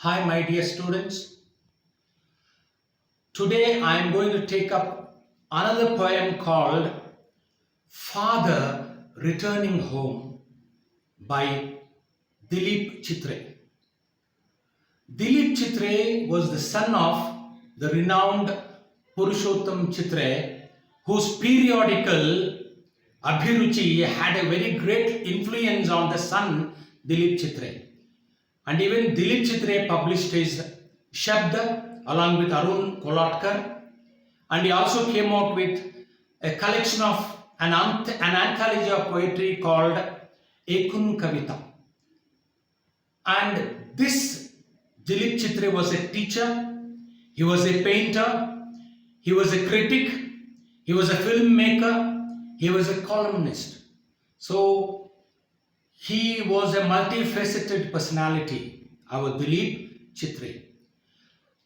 Hi, my dear students. Today I am going to take up another poem called Father Returning Home by Dilip Chitre. Dilip Chitre was the son of the renowned Purushottam Chitre, whose periodical Abhiruchi had a very great influence on the son Dilip Chitre. And even Dilip Chitre published his Shabda along with Arun Kolatkar, and he also came out with a collection of an anthology of poetry called Ekun Kavita. And this Dilip Chitre was a teacher, he was a painter, he was a critic, he was a filmmaker, he was a columnist. So he was a multifaceted personality, our Dilip Chitre.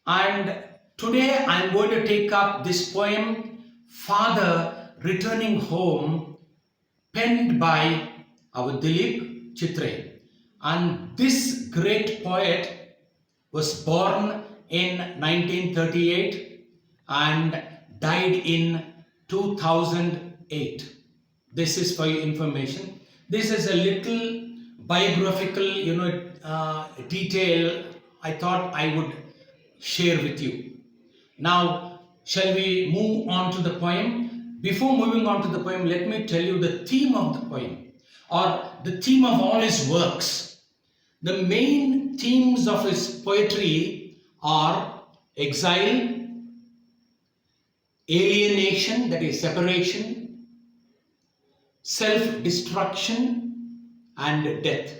And today I am going to take up this poem, Father Returning Home, penned by our Dilip Chitre. And this great poet was born in 1938 and died in 2008. This is for your information. This is a little biographical, detail I thought I would share with you. Now, shall we move on to the poem? Before moving on to the poem, let me tell you the theme of the poem, or the theme of all his works. The main themes of his poetry are exile, alienation, that is separation, self-destruction, and death.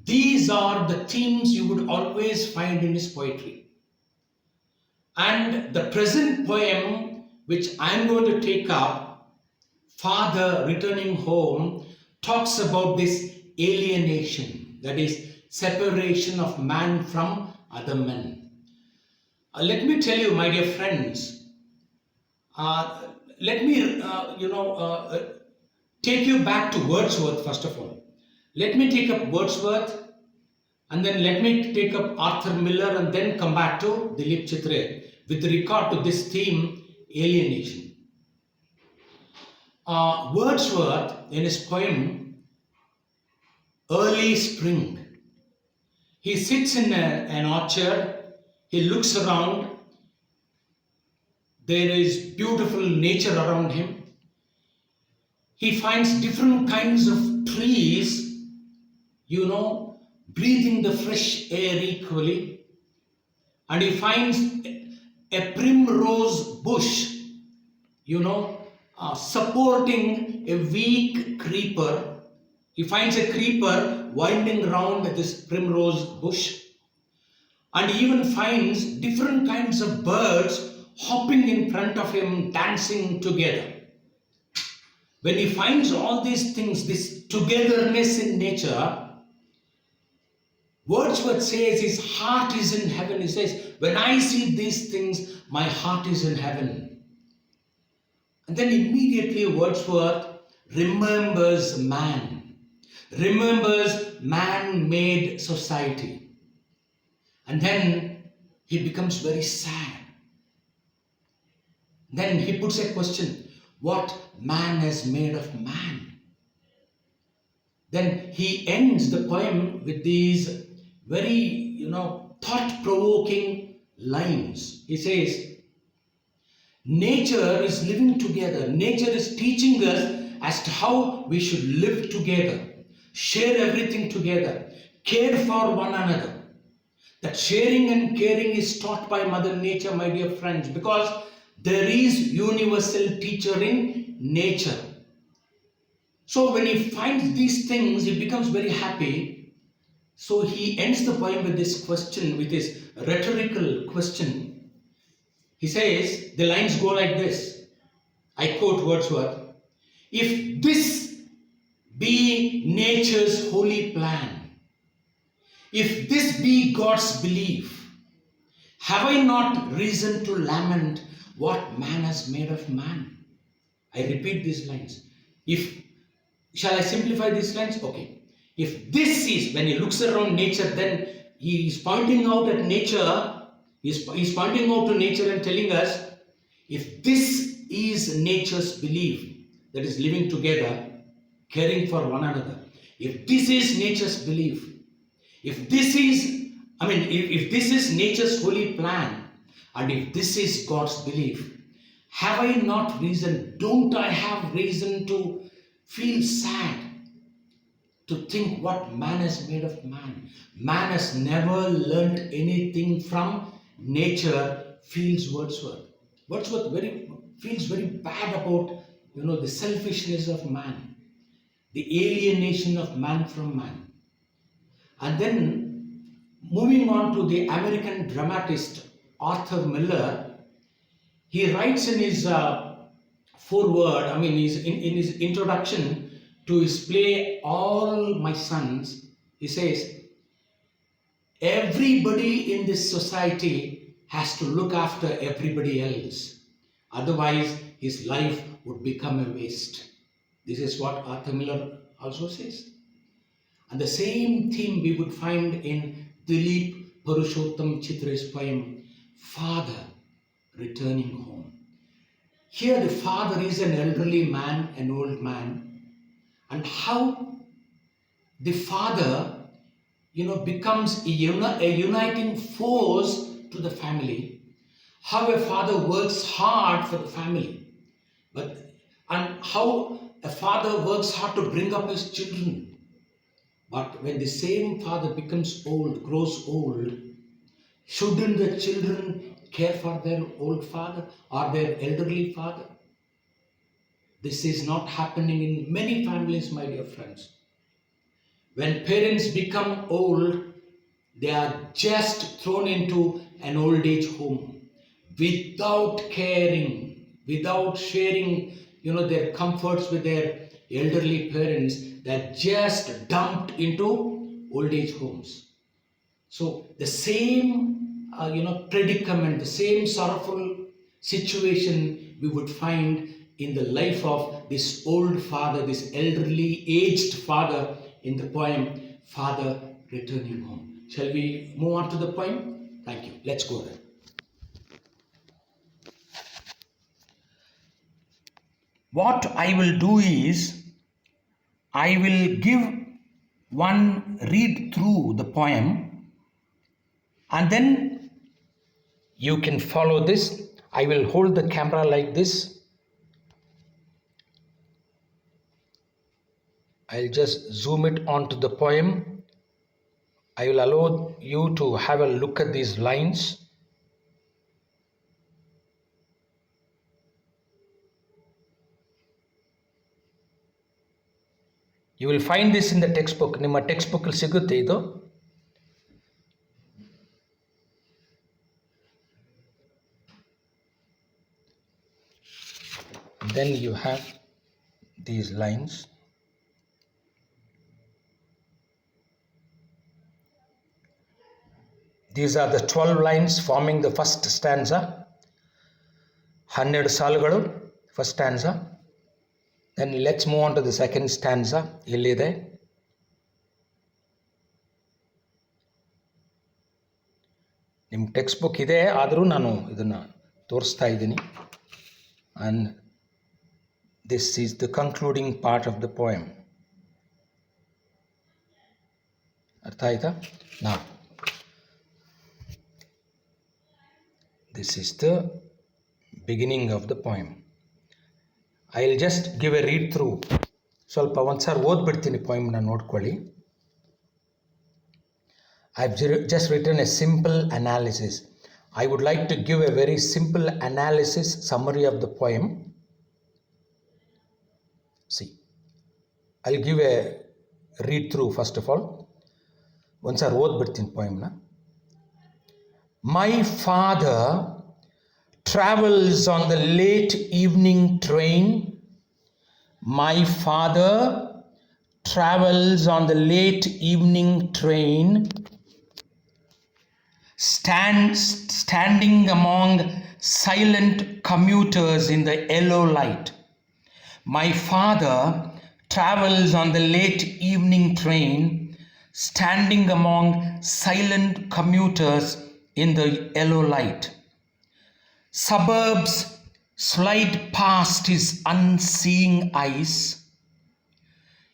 These are the themes you would always find in his poetry. And the present poem, which I am going to take up, Father Returning Home, talks about this alienation, that is separation of man from other men. Let me tell you, my dear friends, let me take you back to Wordsworth first of all. Let me take up Wordsworth, and then let me take up Arthur Miller, and then come back to Dilip Chitre with regard to this theme, alienation. Wordsworth, in his poem Early Spring, he sits in an orchard, he looks around, there is beautiful nature around him. He finds different kinds of trees, breathing the fresh air equally. And he finds a primrose bush, supporting a weak creeper. He finds a creeper winding around this primrose bush. And he even finds different kinds of birds hopping in front of him, dancing together. When he finds all these things, this togetherness in nature, Wordsworth says his heart is in heaven. He says, when I see these things, my heart is in heaven. And then immediately Wordsworth remembers man, remembers man-made society. And then he becomes very sad. Then he puts a question, what man has made of man? Then he ends the poem with these very, thought-provoking lines. He says, nature is living together. Nature is teaching us as to how we should live together, share everything together, care for one another. That sharing and caring is taught by Mother Nature, my dear friends, because there is universal teacher in nature. So when he finds these things, he becomes very happy. So he ends the poem with this question, with this rhetorical question. He says, the lines go like this. I quote Wordsworth. If this be nature's holy plan, if this be God's belief, have I not reason to lament what man has made of man? I repeat these lines. Shall I simplify these lines? Okay. If this is, when he looks around nature, then he is pointing out at nature, he's pointing out to nature and telling us, if this is nature's belief, that is living together, caring for one another, if this is nature's belief, if this is, if this is nature's holy plan, and if this is God's belief, have I not reason, don't I have reason to feel sad, to think what man has made of man? Man has never learnt anything from nature, feels Wordsworth. Wordsworth feels very bad about the selfishness of man, the alienation of man from man. And then moving on to the American dramatist Arthur Miller, he writes in his foreword, in his introduction to his play All My Sons, he says, everybody in this society has to look after everybody else. Otherwise, his life would become a waste. This is what Arthur Miller also says. And the same theme we would find in Dilip Chitre's poem, Father Returning Home. Here the father is an elderly man, an old man, and how the father becomes a uniting force to the family, how a father works hard for the family, and how a father works hard to bring up his children. But when the same father becomes old, grows old, shouldn't the children care for their old father or their elderly father? This is not happening in many families, my dear friends. When parents become old, they are just thrown into an old age home without caring, without sharing, their comforts with their elderly parents. They're just dumped into old age homes. So the same, predicament, the same sorrowful situation we would find in the life of this old father, this elderly, aged father in the poem, Father Returning Home. Shall we move on to the poem? Thank you. Let's go there. What I will do is, I will give one read through the poem, and then you can follow this. I will hold the camera like this. I'll just zoom it onto the poem. I will allow you to have a look at these lines. You will find this in the textbook. ನಿಮ್ಮ textbook ಅಲ್ಲಿ ಸಿಗುತ್ತೆ ಇದು. Then you have these lines. These are the 12 lines forming the first stanza. 12 ಸಾಲುಗಳು, first stanza. Then let's move on to the second stanza. ಇಲ್ಲಿದೆ. ನಿಮ್ಮ text book ಇದೆ, ಆದರೂ ನಾನು ಇದನ್ನು ತೋರಿಸ್ತಾ ಇದ್ದೀನಿ. And this is the concluding part of the poem. ಅರ್ಥ ಆಯ್ತಾ? Now, this is the beginning of the poem. I'll just give a read through. ಸ್ವಲ್ಪ ಒಂದ್ಸಾರಿ ಓದ್ಬಿಡ್ತೀನಿ ಪೋಯಮ್ನ, ನೋಡ್ಕೊಳ್ಳಿ. I've just written a simple analysis. I would like to give a very simple analysis, summary of the poem. See, I'll give a read through first of all. ಒಂದ್ಸಾರಿ ಓದ್ಬಿಡ್ತೀನಿ ಪೋಯಮ್ನ. My father travels on the late evening train. My father travels on the late evening train, standing among silent commuters in the yellow light. My father travels on the late evening train, standing among silent commuters in the yellow light. Suburbs slide past his unseeing eyes.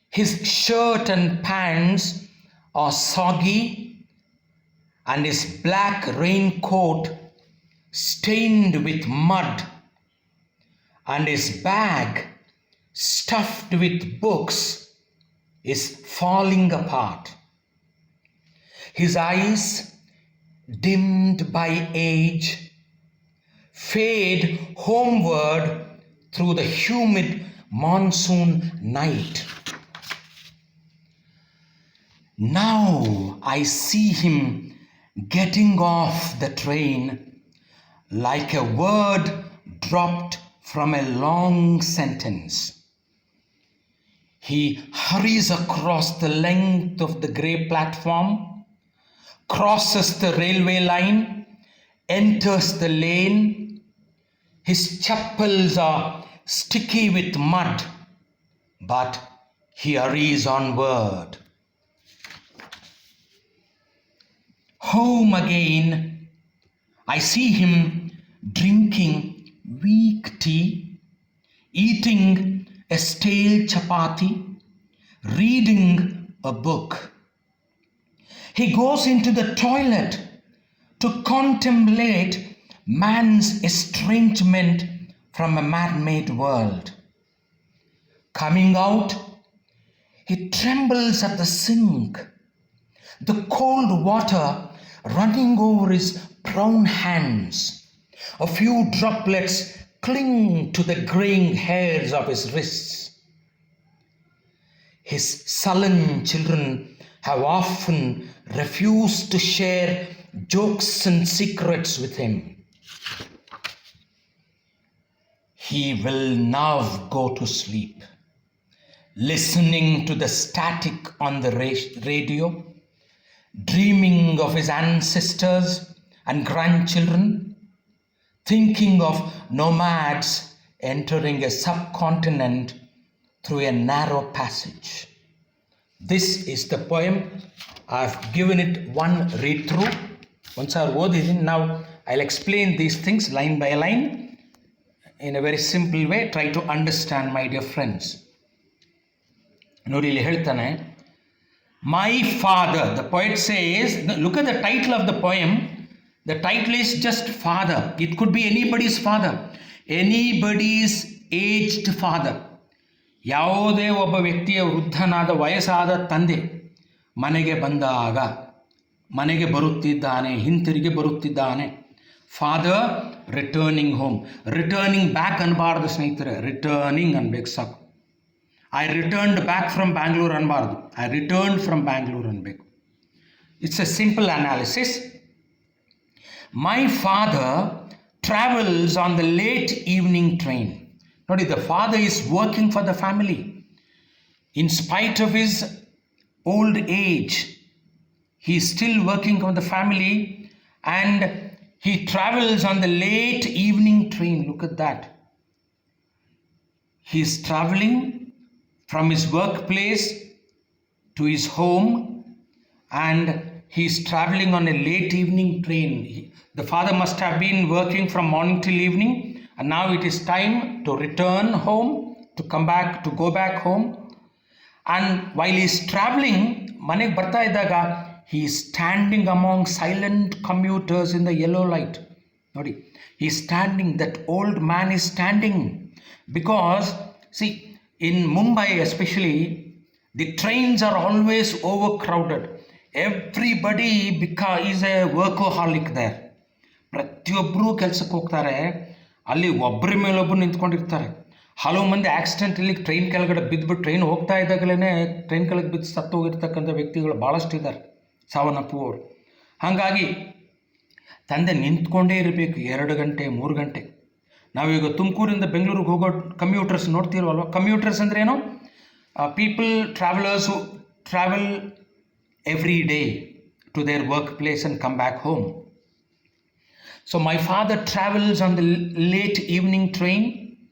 His shirt and pants are soggy, and his black raincoat stained with mud, and his bag stuffed with books is falling apart. His eyes, dimmed by age, fade homeward through the humid monsoon night. Now I see him getting off the train like a word dropped from a long sentence. He hurries across the length of the grey platform, crosses the railway line, enters the lane. His chappals are sticky with mud, but he hurries onward. Home again, I see him drinking weak tea, eating a stale chapati, reading a book. He goes into the toilet to contemplate man's estrangement from a man-made world. Coming out, he trembles at the sink, the cold water running over his brown hands. A few droplets cling to the graying hairs of his wrists. His sullen children have often refused to share jokes and secrets with him. He will now go to sleep, listening to the static on the radio, dreaming of his ancestors and grandchildren, thinking of nomads entering a subcontinent through a narrow passage. This is the poem. I've given it one read through. Once I've read it, now I'll explain these things line by line in a very simple way. Try to understand, my dear friends. Nodi ಇಲ್ಲಿ ಹೇಳ್ತಾನೆ, my father, the poet says, look at the title of the poem. The title is just father. It could be anybody's father, anybody's aged father. ಯಾವುದೇ ಒಬ್ಬ ವ್ಯಕ್ತಿಯ ವೃದ್ಧನಾದ ವಯಸ್ಸಾದ ತಂದೆ ಮನೆಗೆ ಬಂದಾಗ, ಮನೆಗೆ ಬರುತ್ತಿದ್ದಾನೆ, ಹಿಂತಿರುಗಿ ಬರುತ್ತಿದ್ದಾನೆ. Father returning home. Returning back ಅನ್ಬಾರ್ದು ಸ್ನೇಹಿತರೆ, ರಿಟರ್ನಿಂಗ್ ಅನ್ಬೇಕು ಸಾಕು. I returned back from Bangalore ಅನ್ಬಾರ್ದು, I returned from Bangalore ಅನ್ಬೇಕು. It's a simple analysis. My father travels on the late evening train. ನೋಡಿ, the father is working for the family. In spite of his old age, he is still working for the family, and he travels on the late evening train. Look at that. He is traveling from his workplace to his home, and he is traveling on a late evening train. The father must have been working from morning till evening, and now it is time to return home, to come back, to go back home. And while he is traveling, ಮನೆಗೆ ಬರ್ತಾ ಇದ್ದಾಗ, he is standing among silent commuters in the yellow light. ನೋಡಿ, he is standing, that old man is standing, because see, in Mumbai especially, the trains are always overcrowded. Everybody is a workaholic there. ಪ್ರತಿಯೊಬ್ಬರು ಕೆಲಸಕ್ಕೆ ಹೋಗ್ತಾರೆ, ಅಲ್ಲಿ ಒಬ್ಬರ ಮೇಲೊಬ್ಬರು ನಿಂತ್ಕೊಂಡಿರ್ತಾರೆ. ಹಲವು ಮಂದಿ ಆಕ್ಸಿಡೆಂಟಲ್ಲಿ train ಕೆಳಗಡೆ ಬಿದ್ದುಬಿಟ್ಟು, train ಹೋಗ್ತಾ ಇದ್ದಾಗಲೇ ಟ್ರೈನ್ ಕೆಳಗೆ ಬಿದ್ದು ಸತ್ತು ಹೋಗಿರ್ತಕ್ಕಂಥ ವ್ಯಕ್ತಿಗಳು ಭಾಳಷ್ಟು ಇದ್ದಾರೆ, ಸಾವನ್ನಪ್ಪುವವರು. ಹಾಗಾಗಿ ತಂದೆ ನಿಂತ್ಕೊಂಡೇ ಇರಬೇಕು 2 ಗಂಟೆ 3 ಗಂಟೆ. ನಾವೀಗ ತುಮಕೂರಿಂದ ಬೆಂಗಳೂರಿಗೆ ಹೋಗೋ ಕಮ್ಯೂಟರ್ಸ್ ನೋಡ್ತಿರೋಲ್ವ. ಕಮ್ಯೂಟರ್ಸ್ ಅಂದ್ರೇನು? People, travellers who travel every day to their work place and come back home. So my father travels on the late evening train.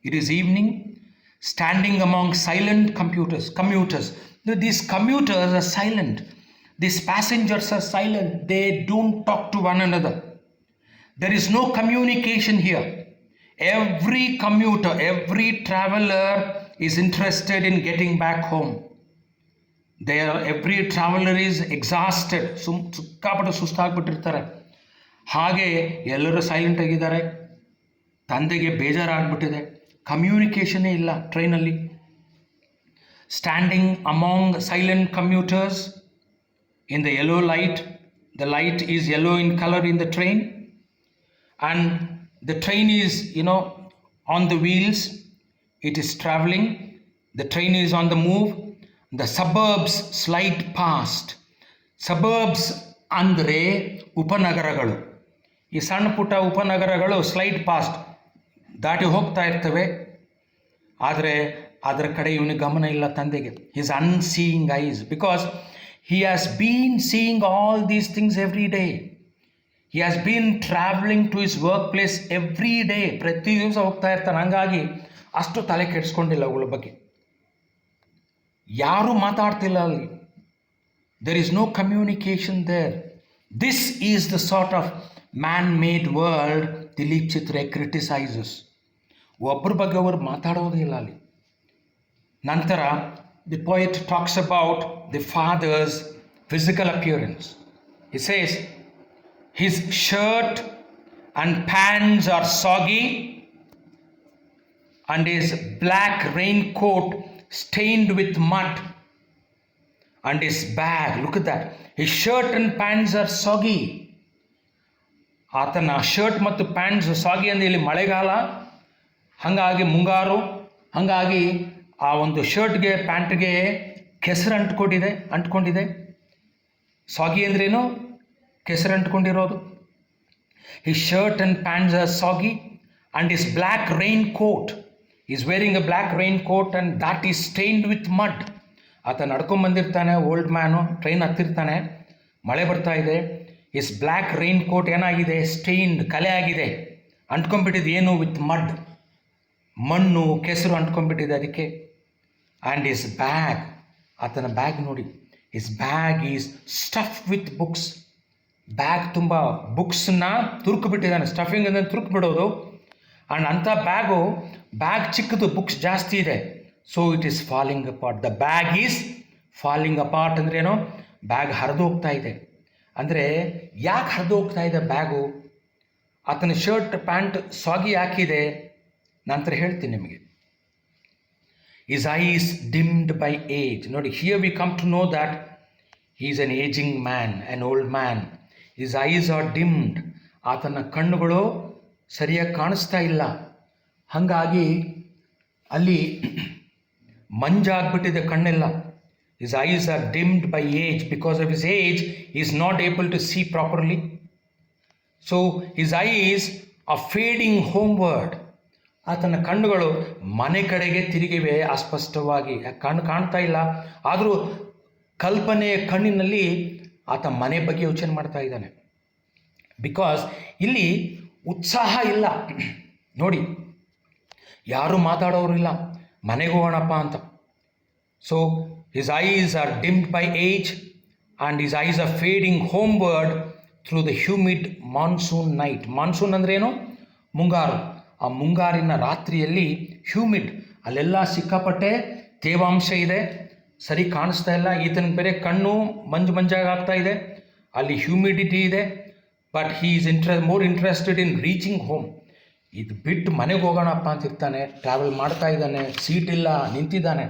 It is evening, standing among silent commuters. These commuters are silent. These passengers are silent. They don't talk to one another. There is no communication here. Every commuter, every traveler is interested in getting back home. Every traveler is exhausted. ಸಿಕ್ಕಾಪಟ್ಟೆ ಸುಸ್ತಾಗ್ಬಿಟ್ಟಿರ್ತಾರೆ. ಹಾಗೆ ಎಲ್ಲರೂ silent ಆಗಿದ್ದಾರೆ. ತಂದೆಗೆ ಬೇಜಾರಾಗ್ಬಿಟ್ಟಿದೆ. ಕಮ್ಯುನಿಕೇಷನ್ನೇ ಇಲ್ಲ ಟ್ರೈನಲ್ಲಿ. Standing among silent commuters in the yellow light. The light is yellow in color in the train, and the train is, on the wheels. It is traveling. The train is on the move. The suburbs slide past. Suburbs andre upanagaraಗಳು. ಈ ಸಣ್ಣ ಪುಟ್ಟ ಉಪನಗರಗಳು slide past ದಾಟಿ ಹೋಗ್ತಾ ಇರ್ತವೆ. ಆದರೆ ಅದರ ಕಡೆ ಇವನಿಗೆ ಗಮನ ಇಲ್ಲ ತಂದೆಗೆ. His unseeing eyes, because he has been seeing all these things every day. He has been traveling to his workplace every day. ಪ್ರತಿ ದಿವಸ ಹೋಗ್ತಾ ಇರ್ತಾನೆ. ಹಂಗಾಗಿ ಅಷ್ಟು ತಲೆ ಕೆಡಿಸ್ಕೊಂಡಿಲ್ಲ ಅವುಗಳ ಬಗ್ಗೆ. ಯಾರು ಮಾತಾಡ್ತಿಲ್ಲ ಅಲ್ಲಿ. There is no communication there. This is the sort of man-made world Dilip Chitre criticizes. ಒಬ್ಬರ ಬಗ್ಗೆ ಅವರು ಮಾತಾಡೋದೇ ಇಲ್ಲ ಅಲ್ಲಿ. ನಂತರ the poet talks about the father's physical appearance. He says, his shirt and pants are soggy, and his black raincoat stained with mud, and his bag, look at that, his shirt and pants are soggy. ಆತನ shirt ಮತ್ತು pants ಸಾಗಿ ಅಂದರೆ ಇಲ್ಲಿ ಮಳೆಗಾಲ, ಹಾಗಾಗಿ ಮುಂಗಾರು, ಹಾಗಾಗಿ ಆ ಒಂದು ಶರ್ಟ್ಗೆ ಪ್ಯಾಂಟ್ಗೆ ಕೆಸರು ಅಂಟ್ಕೊಂಡಿದೆ. ಸಾಗಿ ಅಂದ್ರೇನು? ಕೆಸರು ಅಂಟ್ಕೊಂಡಿರೋದು. His shirt and pants are soggy, and his black rain coat, is wearing a black rain coat and that is stained with mud. ಆತ ನಡ್ಕೊಂಬಂದಿರ್ತಾನೆ, ಓಲ್ಡ್ ಮ್ಯಾನು, ಟ್ರೈನ್ ಹತ್ತಿರ್ತಾನೆ, ಮಳೆ ಬರ್ತಾ ಇದೆ. ಹಿಸ್ ಬ್ಲ್ಯಾಕ್ ರೈನ್ ಕೋಟ್ ಏನಾಗಿದೆ? ಸ್ಟೈನ್ಡ್, ಕಲೆ ಆಗಿದೆ, ಅಂಟ್ಕೊಂಡ್ಬಿಟ್ಟಿದೆ. ಏನು? ವಿತ್ ಮಡ್, ಮಣ್ಣು ಕೆಸರು ಅಂಟ್ಕೊಂಡ್ಬಿಟ್ಟಿದೆ ಅದಕ್ಕೆ. ಆ್ಯಂಡ್ ಹಿಸ್ ಬ್ಯಾಗ್, ಆತನ ಬ್ಯಾಗ್ ನೋಡಿ, his bag is stuff with books. Bag ತುಂಬ ಬುಕ್ಸನ್ನ ತುರುಕ್ಬಿಟ್ಟಿದ್ದಾನೆ. ಸ್ಟಫಿಂಗ್ ಅಂದರೆ ತುರುಕ್ಬಿಡೋದು. ಆ್ಯಂಡ್ ಅಂಥ ಬ್ಯಾಗ್ ಚಿಕ್ಕದು, ಬುಕ್ಸ್ ಜಾಸ್ತಿ ಇದೆ. So it is falling apart. The bag is falling apart ಅಂದ್ರೇನು? ಬ್ಯಾಗ್ ಹರಿದು ಹೋಗ್ತಾ ಇದೆ. ಅಂದರೆ ಯಾಕೆ ಹರಿದು ಹೋಗ್ತಾ ಇದೆ ಬ್ಯಾಗು? ಆತನ ಶರ್ಟ್ ಪ್ಯಾಂಟ್ ಸಾಗಿ ಹಾಕಿದೆ. ನಂತರ ಹೇಳ್ತೀನಿ ನಿಮಗೆ. His eyes dimmed by age. ನೋಡಿ, here we come to know that he is an aging man, an old man. His eyes are dimmed. ಆತನ ಕಣ್ಣುಗಳು ಸರಿಯಾಗಿ ಕಾಣಿಸ್ತಾ ಇಲ್ಲ. ಹಾಗಾಗಿ ಅಲ್ಲಿ ಮಂಜಾಗ್ಬಿಟ್ಟಿದೆ ಕಣ್ಣೆಲ್ಲ. His eyes are dimmed by age. Because of his age, he is not able to see properly. So his eyes are fading homeward. ಆತನ ಕಣ್ಣುಗಳು ಮನೆ ಕಡೆಗೆ ತಿರುಗಿವೆ ಅಸ್ಪಷ್ಟವಾಗಿ. ಕಣ್ಣು ಕಾಣ್ತಾ ಇಲ್ಲ, ಆದರೂ ಕಲ್ಪನೆಯ ಕಣ್ಣಿನಲ್ಲಿ ಆತ ಮನೆ ಬಗ್ಗೆ ಯೋಚನೆ ಮಾಡ್ತಾ ಇದ್ದಾನೆ. ಬಿಕಾಸ್ ಇಲ್ಲಿ ಉತ್ಸಾಹ ಇಲ್ಲ ನೋಡಿ, ಯಾರು ಮಾತಾಡೋರು ಇಲ್ಲ, ಮನೆಗೆ ಹೋಗೋಣಪ್ಪ ಅಂತ. So his eyes are dimmed by age and his eyes are fading homeward through the humid monsoon night. Monsoon ಅಂದ್ರೇನು? ಮುಂಗಾರು. ಆ ಮುಂಗಾರಿನ ರಾತ್ರಿಯಲ್ಲಿ ಹ್ಯೂಮಿಡ್, ಅಲ್ಲೆಲ್ಲ ಸಿಕ್ಕಾಪಟ್ಟೆ ತೇವಾಂಶ ಇದೆ, ಸರಿ ಕಾಣಿಸ್ತಾ ಇಲ್ಲ. ಈತನಿಗೆ ಬೇರೆ ಕಣ್ಣು ಮಂಜಾಗಿ ಆಗ್ತಾ ಇದೆ, ಅಲ್ಲಿ ಹ್ಯೂಮಿಡಿಟಿ ಇದೆ. But he is more interested in reaching home. ಇದು ಬಿಟ್ಟು ಮನೆಗೆ ಹೋಗೋಣಪ್ಪ ಅಂತ ಇರ್ತಾನೆ. ಟ್ರಾವೆಲ್ ಮಾಡ್ತಾ ಇದ್ದಾನೆ, ಸೀಟ್ ಇಲ್ಲ, ನಿಂತಿದ್ದಾನೆ.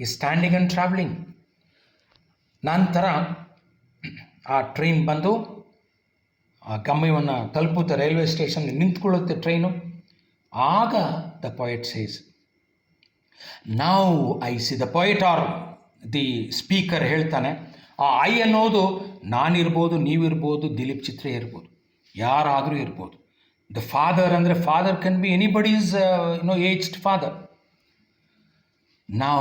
ಈ ಸ್ಟ್ಯಾಂಡಿಂಗ್ ಆ್ಯಂಡ್ ಟ್ರಾವೆಲಿಂಗ್. ನಂತರ ಆ ಟ್ರೈನ್ ಬಂದು ಆ ಗಮ್ಯವನ್ನು ತಲುಪುತ್ತೆ, ರೈಲ್ವೆ ಸ್ಟೇಷನ್ ನಿಂತ್ಕೊಳ್ಳುತ್ತೆ ಟ್ರೈನು. ಆಗ the poet says, now I C. The poet R the speaker ಹೇಳ್ತಾನೆ. ಆ ಐ ಅನ್ನೋದು ನಾನಿರ್ಬೋದು, ನೀವಿರ್ಬೋದು, ದಿಲೀಪ್ ಚಿತ್ರೆ ಇರ್ಬೋದು, ಯಾರಾದರೂ ಇರ್ಬೋದು. ದ ಫಾದರ್ ಅಂದರೆ father can be anybody's aged father. Now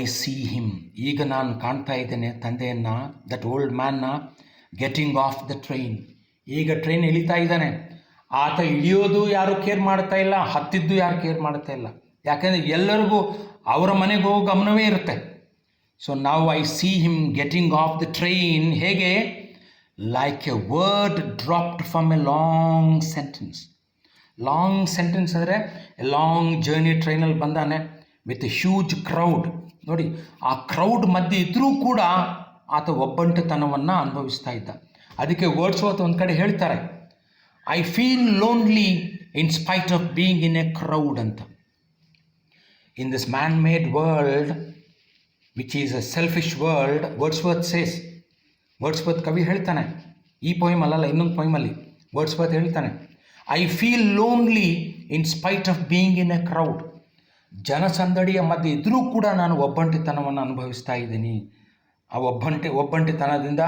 I see him. ಈಗ ನಾನು ಕಾಣ್ತಾ ಇದ್ದೇನೆ ತಂದೆಯನ್ನು, ದಟ್ ಓಲ್ಡ್ ಮ್ಯಾನ್ನ, ಗೆಟಿಂಗ್ ಆಫ್ ದ ಟ್ರೈನ್. ಈಗ ಟ್ರೈನ್ ಇಳಿತಾ ಇದ್ದಾನೆ. ಆತ ಇಳಿಯೋದು ಯಾರು ಕೇರ್ ಮಾಡ್ತಾ ಇಲ್ಲ, ಹತ್ತಿದ್ದು ಯಾರು ಕೇರ್ ಮಾಡ್ತಾ ಇಲ್ಲ. ಯಾಕೆಂದರೆ ಎಲ್ಲರಿಗೂ ಅವರ ಮನೆಗೆ ಹೋಗೋ ಗಮನವೇ ಇರುತ್ತೆ. ಸೊ ನಾವು I see him getting off the train ಹೇಗೆ, like a word dropped from a long sentence. Long sentence ಅಂದರೆ ಎ ಲಾಂಗ್ ಜರ್ನಿ ಟ್ರೈನಲ್ಲಿ ಬಂದಾನೆ ವಿತ್ ಎ ಹ್ಯೂಜ್ ಕ್ರೌಡ್. ನೋಡಿ, ಆ ಕ್ರೌಡ್ ಮಧ್ಯೆ ಇದ್ದರೂ ಕೂಡ ಆತ ಒಬ್ಬಂಟಿತನವನ್ನು ಅನುಭವಿಸ್ತಾ ಇದ್ದ. ಅದಕ್ಕೆ ವರ್ಡ್ಸ್ವರ್ತ್ ಒಂದು ಕಡೆ ಹೇಳ್ತಾರೆ, I feel lonely in spite of being in a crowd ಅಂತ. In this man made world which is a selfish world, Wordsworth ಕವಿ ಹೇಳ್ತಾನೆ, ಈ ಪೊಯಮ್ ಅಲ್ಲಲ್ಲ, ಇನ್ನೊಂದು ಪೊಯಮಲ್ಲಿ ವರ್ಡ್ಸ್ವರ್ತ್ ಹೇಳ್ತಾನೆ, I feel lonely in spite of being in a crowd. ಜನಸಂದಡಿಯ ಮಧ್ಯೆ ಇದ್ದರೂ ಕೂಡ ನಾನು ಒಬ್ಬಂಟಿತನವನ್ನು ಅನುಭವಿಸ್ತಾ ಇದ್ದೀನಿ, ಆ ಒಬ್ಬಂಟಿತನದಿಂದ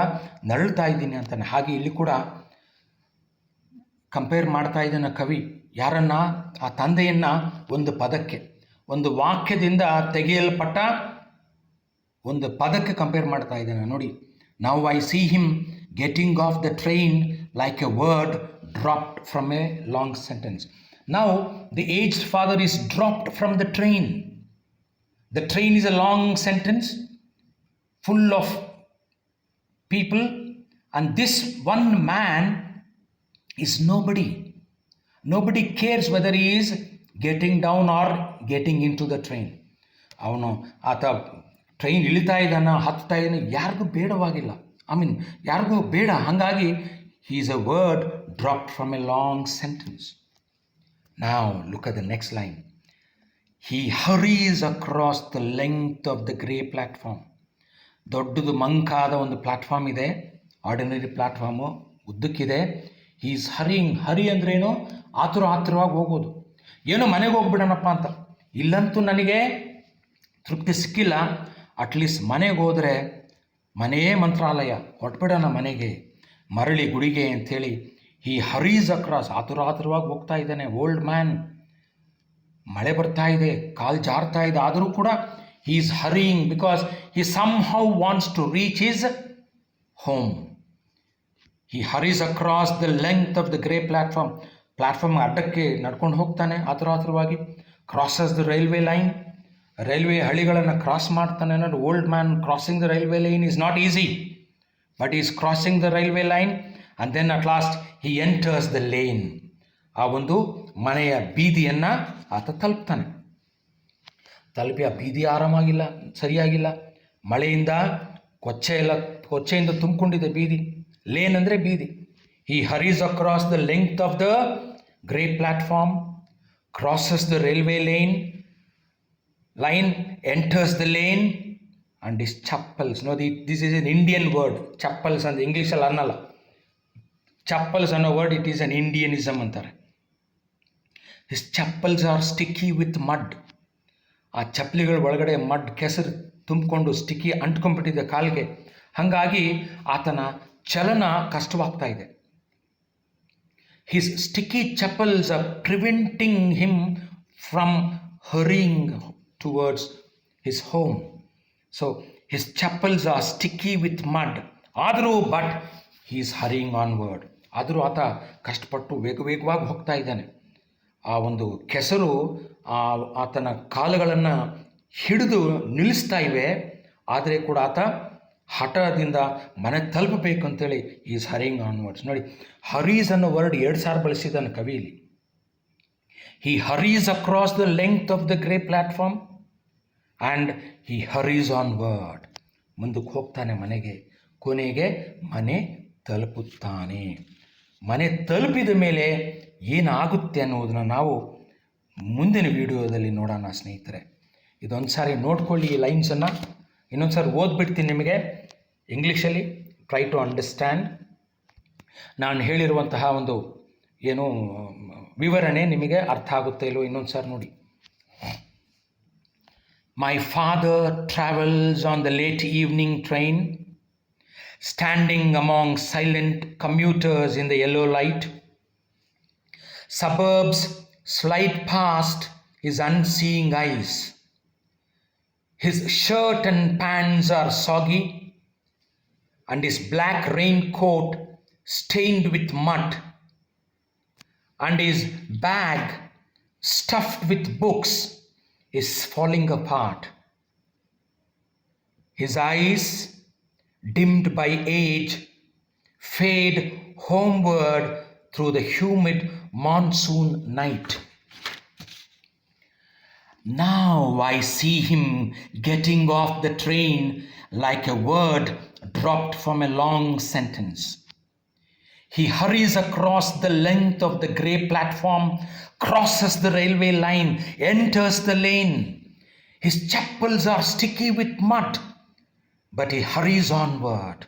ನರಳ್ತಾ ಇದ್ದೀನಿ ಅಂತಾನೆ. ಹಾಗೆ ಇಲ್ಲಿ ಕೂಡ ಕಂಪೇರ್ ಮಾಡ್ತಾ ಇದ್ದಾನೆ ಕವಿ. ಯಾರನ್ನ? ಆ ತಂದೆಯನ್ನು ಒಂದು ಪದಕ್ಕೆ, ಒಂದು ವಾಕ್ಯದಿಂದ ತೆಗೆಯಲ್ಪಟ್ಟ ಒಂದು ಪದಕ್ಕೆ ಕಂಪೇರ್ ಮಾಡ್ತಾ ಇದ್ದಾನೆ. ನೋಡಿ, now I see him getting off the train like a word dropped from a long sentence. Now the aged father is dropped from the train. The train is a long sentence full of people, and this one man is nobody. Nobody cares whether he is getting down or getting into the train. ಅವನು ಆತ train ಇಳಿತಾ ಇದ್ದಾನ, ಹತ್ತಾ ಇದ್ದಾನೆ, ಯಾರಿಗೂ ಬೇಡವಾಗಿಲ್ಲ. ಯಾರಿಗೂ ಬೇಡ. ಹಾಗಾಗಿ he is a word dropped from a long sentence. Now look at the next line. He hurries across the length of the grey platform. ದೊಡ್ಡದು ಮಂಕಾದ ಒಂದು ಪ್ಲಾಟ್ಫಾರ್ಮ್ ಇದೆ, ಆರ್ಡಿನರಿ ಪ್ಲಾಟ್ಫಾರ್ಮು, ಉದ್ದಕ್ಕಿದೆ. He is hurrying. ಹರಿ ಅಂದ್ರೇನು? ಆತುರವಾಗಿ ಹೋಗೋದು. ಏನೋ ಮನೆಗೆ ಹೋಗ್ಬಿಡೋಣಪ್ಪ ಅಂತ. ಇಲ್ಲಂತೂ ನನಗೆ ತೃಪ್ತಿ ಸಿಕ್ಕಿಲ್ಲ, ಅಟ್ಲೀಸ್ಟ್ ಮನೆಗೆ ಹೋದರೆ ಮನೇ ಮಂತ್ರಾಲಯ, ಹೊರಟ್ಬಿಡೋಣ ಮನೆಗೆ, ಮರಳಿ ಗುಡಿಗೆ ಅಂಥೇಳಿ ಹಿ ಹರೀಸ್ ಅಕ್ರಾಸ್, ಆತುರವಾಗಿ ಹೋಗ್ತಾ ಇದ್ದಾನೆ. ಓಲ್ಡ್ ಮ್ಯಾನ್, ಮಳೆ ಬರ್ತಾ ಇದೆ, ಕಾಲು ಜಾರ್ತಾ ಇದೆ, ಆದರೂ ಕೂಡ he is hurrying because he somehow wants to reach his home. He hurries across the length of the grey platform ಅಡ್ಡಕ್ಕೆ ನಡ್ಕೊಂಡು ಹೋಗ್ತಾನೆ ಆತುರವಾಗಿ. Crosses the railway line, railway ಹಳಿಗಳನ್ನು ಕ್ರಾಸ್ ಮಾಡ್ತಾನೆ. ಅನ್ನೋದು old man crossing the railway line is not easy, but is crossing the railway line. And then at last he enters the lane. ಆ ಒಂದು ಮನೆಯ ಬೀದಿಯನ್ನು ಆತ ತಲುಪಿ ಆ ಬೀದಿ ಆರಾಮಾಗಿಲ್ಲ, ಸರಿಯಾಗಿಲ್ಲ. ಮಳೆಯಿಂದ ಕೊಚ್ಚೆಯಿಂದ ತುಂಬಿಕೊಂಡಿದೆ ಬೀದಿ. ಲೇನ್ ಅಂದರೆ ಬೀದಿ. He hurries across the length of the grey platform, crosses the railway line, enters the lane, and his chappals. No, this is an Indian word. Chappals and ಇಂಗ್ಲೀಷಲ್ಲಿ ಅನ್ನಲ್ಲ. ಚಪ್ಪಲ್ಸ್ ಅನ್ನೋ word it is an Indianism ಅಂತಾರೆ. His chappals are sticky with mud. ಆ ಚಪ್ಪಲಿಗಳ ಒಳಗಡೆ mud, ಕೆಸರು ತುಂಬಿಕೊಂಡು sticky ಅಂಟ್ಕೊಂಡ್ಬಿಟ್ಟಿದೆ ಕಾಲಿಗೆ. ಹಾಗಾಗಿ ಆತನ ಚಲನ ಕಷ್ಟವಾಗ್ತಾ ಇದೆ. His sticky chappals are preventing him from hurrying towards his home. So his chappals are sticky with mud. ಆದರೂ but he is hurrying onward. ಆದರೂ ಆತ ಕಷ್ಟಪಟ್ಟು ವೇಗವಾಗಿ ಹೋಗ್ತಾ ಇದ್ದಾನೆ. ಆ ಒಂದು ಕೆಸರು ಆತನ ಕಾಲುಗಳನ್ನು ಹಿಡಿದು ನಿಲ್ಲಿಸ್ತಾ ಇವೆ. ಆದರೆ ಕೂಡ ಆತ ಹಠದಿಂದ ಮನೆ ತಲುಪಬೇಕು ಅಂತೇಳಿ ಈಸ್ ಹರಿಂಗ್ ಆನ್ವರ್ಡ್ಸ್. ನೋಡಿ, ಹರೀಸ್ ಅನ್ನೋ ವರ್ಡ್ 2 ಸಾರಿ ಬಳಸಿದ್ದಾನೆ ಕವಿಯಲ್ಲಿ. He hurries across the length of the grey platform and he hurries onward. ಮುಂದಕ್ಕೆ ಹೋಗ್ತಾನೆ ಮನೆಗೆ. ಕೊನೆಗೆ ಮನೆ ತಲುಪುತ್ತಾನೆ. ಮನೆ ತಲುಪಿದ ಮೇಲೆ ಏನಾಗುತ್ತೆ ಅನ್ನೋದನ್ನು ನಾವು ಮುಂದಿನ ವಿಡಿಯೋದಲ್ಲಿ ನೋಡೋಣ ಸ್ನೇಹಿತರೆ. ಇದೊಂದು ಸಾರಿ ನೋಡ್ಕೊಳ್ಳಿ ಈ ಲೈನ್ಸನ್ನು. ಇನ್ನೊಂದು ಸಾರಿ ಓದ್ಬಿಡ್ತೀನಿ ನಿಮಗೆ ಇಂಗ್ಲೀಷಲ್ಲಿ. Try to understand. ನಾನು ಹೇಳಿರುವಂತಹ ಒಂದು ಏನು ವಿವರಣೆ ನಿಮಗೆ ಅರ್ಥ ಆಗುತ್ತೆ ಇಲ್ಲೋ ಇನ್ನೊಂದು ಸಾರಿ ನೋಡಿ. My father travels on the late evening train, standing among silent commuters in the yellow light. Suburbs slide past his unseeing eyes. His shirt and pants are soggy, and his black raincoat stained with mud, and his bag stuffed with books is falling apart. his eyes, dimmed by age, fade homeward through the humid monsoon night. Now I see him getting off the train like a word dropped from a long sentence. He hurries across the length of the grey platform, crosses the railway line, enters the lane. His chappals are sticky with mud, but he hurries onward.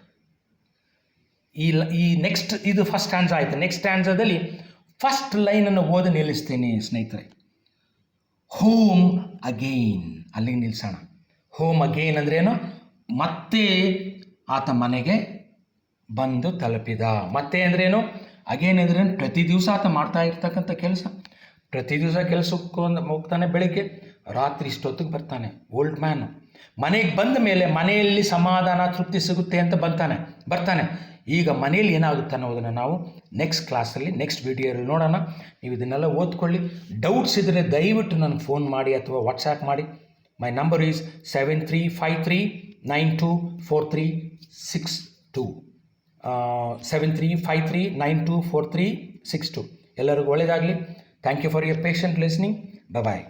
ಈ next ಇದು first stanza ಆಯಿತು. Next ಸ್ಟ್ಯಾನ್ಸದಲ್ಲಿ first ಲೈನನ್ನು ಓದಿ ನಿಲ್ಲಿಸ್ತೀನಿ ಸ್ನೇಹಿತರೆ. Home again, ಅಲ್ಲಿಗೆ ನಿಲ್ಲಿಸೋಣ. Home again ಅಂದ್ರೇನು? ಮತ್ತೆ ಆತ ಮನೆಗೆ ಬಂದು ತಲುಪಿದ. ಮತ್ತೆ ಅಂದ್ರೇನು? ಅಗೇನ್ ಅಂದ್ರೇನು? ಪ್ರತಿ ದಿವಸ ಆತ ಮಾಡ್ತಾ ಇರ್ತಕ್ಕಂಥ ಕೆಲಸ. ಪ್ರತಿ ದಿವಸ ಕೆಲಸಕ್ಕೆ ಹೋಗ್ತಾನೆ, ಬೆಳಿಗ್ಗೆ ರಾತ್ರಿ ಇಷ್ಟೊತ್ತಿಗೆ ಬರ್ತಾನೆ. ಓಲ್ಡ್ ಮ್ಯಾನು ಮನೆಗೆ ಬಂದ ಮೇಲೆ ಮನೆಯಲ್ಲಿ ಸಮಾಧಾನ ತೃಪ್ತಿ ಸಿಗುತ್ತೆ ಅಂತ ಬರ್ತಾನೆ. ಈಗ ಮನೇಲಿ ಏನಾಗುತ್ತೆ ಅನ್ನೋದನ್ನು ನಾವು ನೆಕ್ಸ್ಟ್ ಕ್ಲಾಸಲ್ಲಿ, ನೆಕ್ಸ್ಟ್ ವಿಡಿಯೋಲ್ಲಿ ನೋಡೋಣ. ನೀವು ಇದನ್ನೆಲ್ಲ ಓದ್ಕೊಳ್ಳಿ. ಡೌಟ್ಸ್ ಇದ್ದರೆ ದಯವಿಟ್ಟು ನನಗೆ ಫೋನ್ ಮಾಡಿ ಅಥವಾ ವಾಟ್ಸಾಪ್ ಮಾಡಿ. My number is 7353924362 7353924362. ಎಲ್ಲರಿಗೂ ಒಳ್ಳೆಯದಾಗಲಿ. Thank you for your patient listening. Bye.